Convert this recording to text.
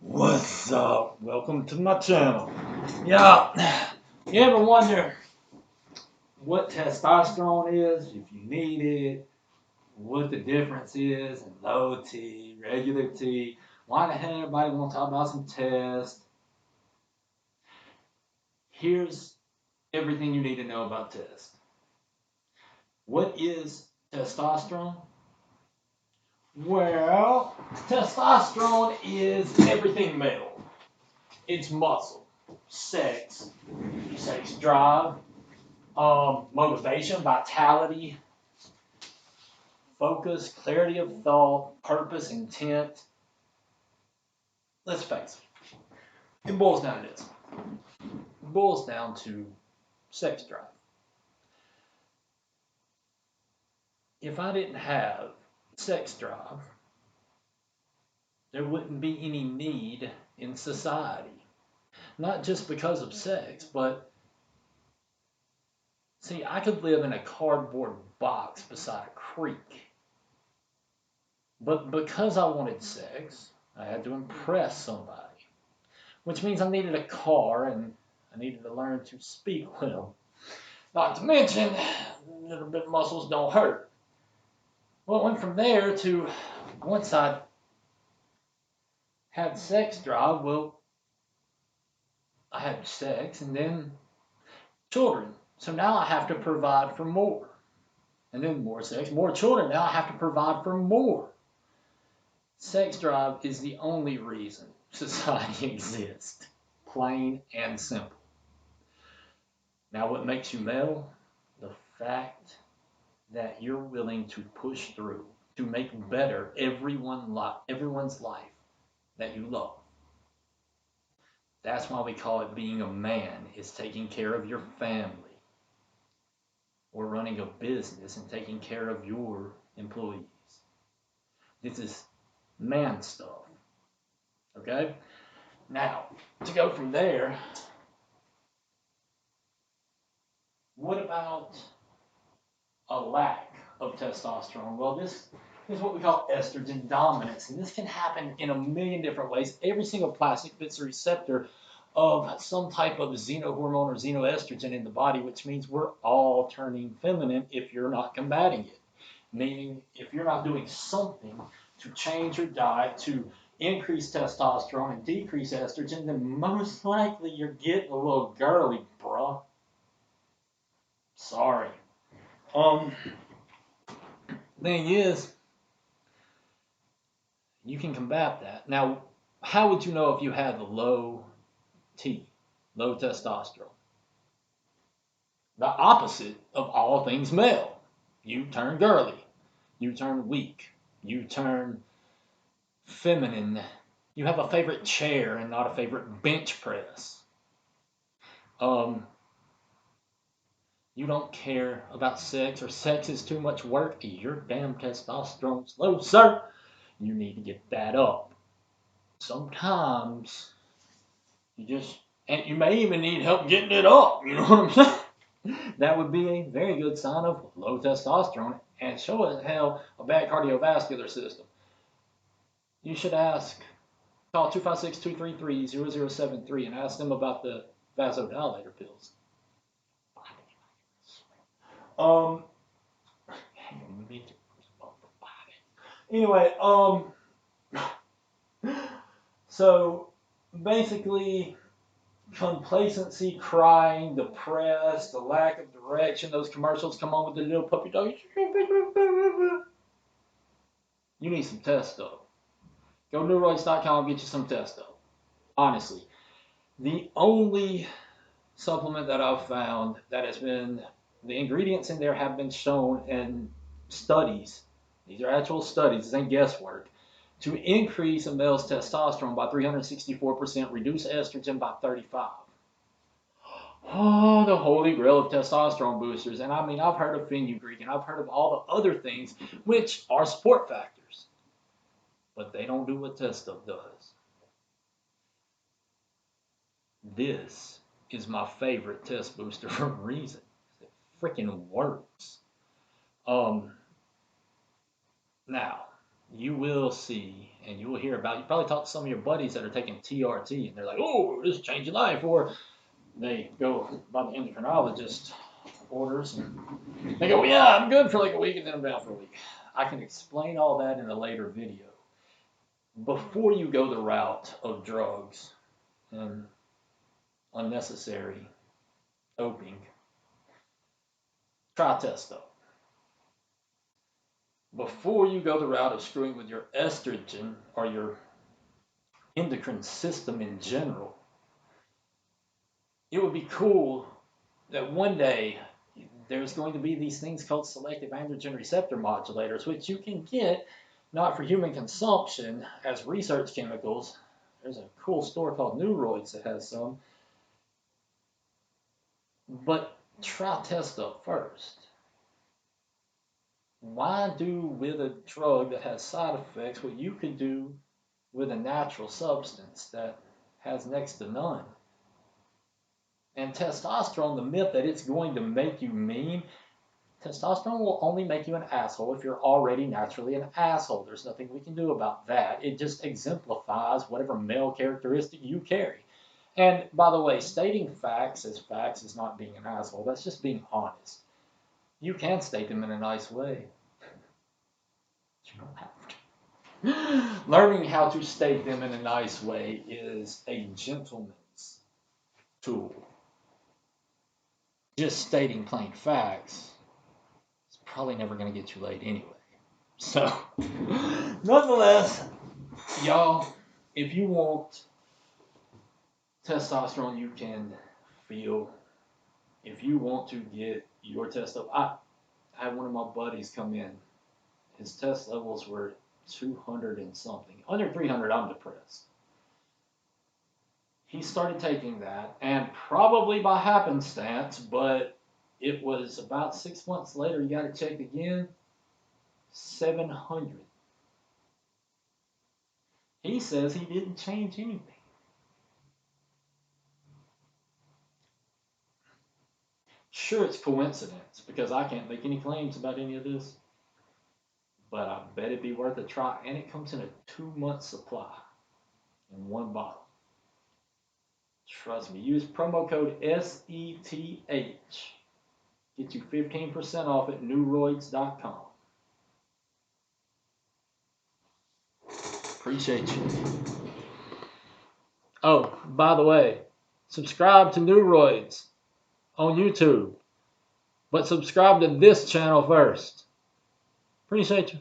What's up? Welcome to my channel. Yeah, you ever wonder what testosterone is, if you need it, what the difference is in low T, regular T, why the hell everybody want to talk about some test? Here's everything you need to know about test. What is testosterone? Well, testosterone is everything male. It's muscle, sex drive, motivation, vitality, focus, clarity of thought, purpose, intent. Let's face it boils down to this. It boils down to sex drive. If I didn't have sex drive, there wouldn't be any need in society. Not just because of sex, but see, I could live in a cardboard box beside a creek. But because I wanted sex, I had to impress somebody, which means I needed a car and I needed to learn to speak well. Not to mention, little bit muscles don't hurt. Well, it went from there to once I had sex drive, well, I had sex and then children. So now I have to provide for more. And then more sex, more children. Now I have to provide for more. Sex drive is the only reason society exists. Plain and simple. Now, what makes you male? The fact that you're willing to push through to make better everyone's life that you love. That's why we call it being a man, is taking care of your family or running a business and taking care of your employees. This is man stuff. Okay? Now, to go from there, what about a lack of testosterone? Well, this is what we call estrogen dominance, and this can happen in a million different ways. Every single plastic fits a receptor of some type of xenohormone or xenoestrogen in the body, which means we're all turning feminine if you're not combating it. Meaning, if you're not doing something to change your diet to increase testosterone and decrease estrogen, then most likely you're getting a little girly, bruh. Sorry. Thing is, you can combat that. Now, how would you know if you have low T, low testosterone? The opposite of all things male. You turn girly. You turn weak. You turn feminine. You have a favorite chair and not a favorite bench press. You don't care about sex, or sex is too much work. Your damn testosterone's low, sir. You need to get that up. Sometimes and you may even need help getting it up. You know what I'm saying? That would be a very good sign of low testosterone and show as hell a bad cardiovascular system. You should call 256-233-0073 and ask them about the vasodilator pills. Um, anyway, so basically, complacency, crying, depressed, the lack of direction, those commercials come on with the little puppy dog. You need some testo. Go to neuroids.com, get you some testo. Honestly, the only supplement that I've found that has been, the ingredients in there have been shown in studies. These are actual studies, this ain't guesswork. To increase a male's testosterone by 364%, reduce estrogen by 35%. Oh, the holy grail of testosterone boosters. And I mean, I've heard of fenugreek and I've heard of all the other things, which are support factors. But they don't do what testo does. This is my favorite test booster for a reason. It freaking works. Now, you will see and you will hear about, you probably talk to some of your buddies that are taking TRT and they're like, oh, this changed your life. Or they go by the endocrinologist orders and they go, yeah, I'm good for like a week and then I'm down for a week. I can explain all that in a later video. Before you go the route of drugs and unnecessary doping, try testo. Before you go the route of screwing with your estrogen or your endocrine system in general, it would be cool that one day there's going to be these things called selective androgen receptor modulators, which you can get not for human consumption as research chemicals. There's a cool store called Neuroids that has some. But try testo first. Why do with a drug that has side effects what you could do with a natural substance that has next to none? And testosterone, the myth that it's going to make you mean, testosterone will only make you an asshole if you're already naturally an asshole. There's nothing we can do about that. It just exemplifies whatever male characteristic you carry. And by the way, stating facts is not being an asshole. That's just being honest. You can state them in a nice way. You don't have to. Learning how to state them in a nice way is a gentleman's tool. Just stating plain facts is probably never going to get you laid anyway. So, nonetheless, y'all, if you want testosterone you can feel, if you want to get your testosterone, I had one of my buddies come in. His test levels were 200 and something. Under 300, I'm depressed. He started taking that, and probably by happenstance, but it was about 6 months later, he got it checked again, 700. He says he didn't change anything. Sure, it's coincidence, because I can't make any claims about any of this, but I bet it'd be worth a try, and it comes in a 2-month supply in one bottle. Trust me, use promo code SETH. Get you 15% off at newroids.com. Appreciate you. Oh, by the way, subscribe to Neuroids on YouTube, but subscribe to this channel first. Appreciate you.